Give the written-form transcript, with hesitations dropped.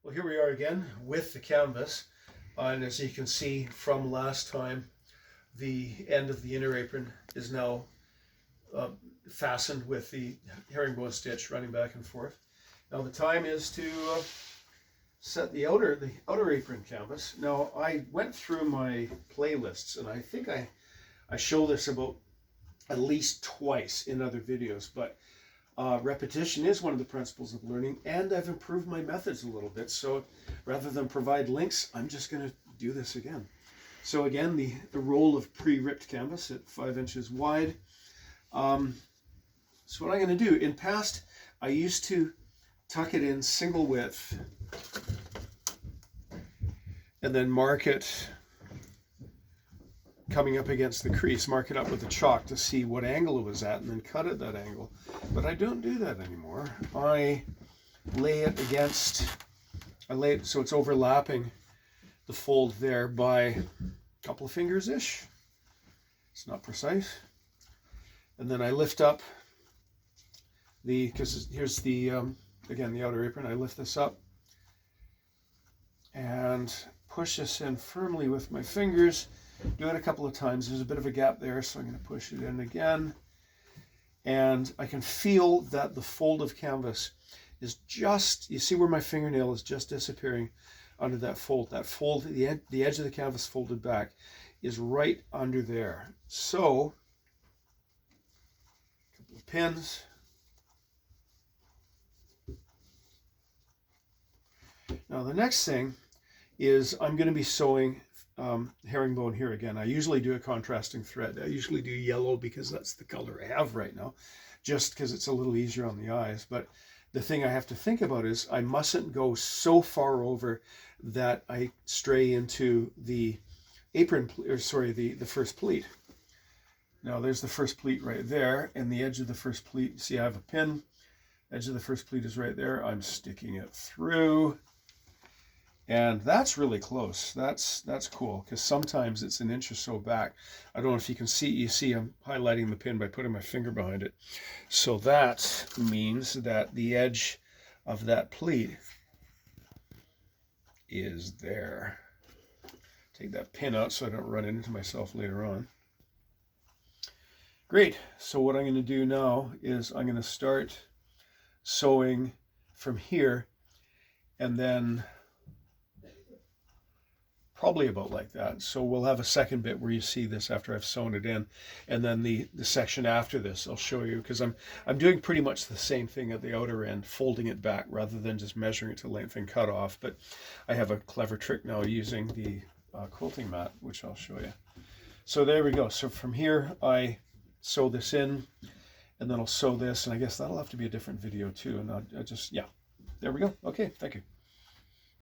Well, here we are again with the canvas, and as you can see from last time, the end of the inner apron is now fastened with the herringbone stitch running back and forth. Now the time is to set the outer apron canvas. Now I went through my playlists, and I think I show this about at least twice in other videos, but repetition is one of the principles of learning, and I've improved my methods a little bit. So rather than provide links, I'm just going to do this again. So again, the roll of pre-ripped canvas at 5 inches wide. So what I'm going to do, in past, I used to tuck it in single width and then mark it coming up against the crease, mark it up with the chalk to see what angle it was at, and then cut at that angle. But I don't do that anymore. I lay it so it's overlapping the fold there by a couple of fingers-ish. It's not precise. And then I lift up because here's the, again, the outer apron. I lift this up and push this in firmly with my fingers. Do it a couple of times. There's a bit of a gap there, so I'm going to push it in again. And I can feel that the fold of canvas is just, you see where my fingernail is just disappearing under that fold. That fold, the edge of the canvas folded back is right under there. So, a couple of pins. Now the next thing is I'm going to be sewing herringbone here again. I usually do a contrasting thread. I usually do yellow because that's the color I have right now, just because it's a little easier on the eyes. But the thing I have to think about is I mustn't go so far over that I stray into the apron, or sorry, the first pleat. Now there's the first pleat right there, and the edge of the first pleat, see I have a pin, edge of the first pleat is right there. I'm sticking it through. And that's really close. That's cool, because sometimes it's an inch or so back. I don't know if you can see, I'm highlighting the pin by putting my finger behind it. So that means that the edge of that pleat is there. Take that pin out so I don't run into myself later on. Great. So what I'm going to do now is I'm going to start sewing from here, and then probably about like that. So we'll have a second bit where you see this after I've sewn it in, and then the section after this I'll show you, because I'm doing pretty much the same thing at the outer end, folding it back rather than just measuring it to length and cut off. But I have a clever trick now using the quilting mat, which I'll show you. So there we go. So from here I sew this in, and then I'll sew this, and I guess that'll have to be a different video too. And I'll just, yeah, there we go. Okay, thank you.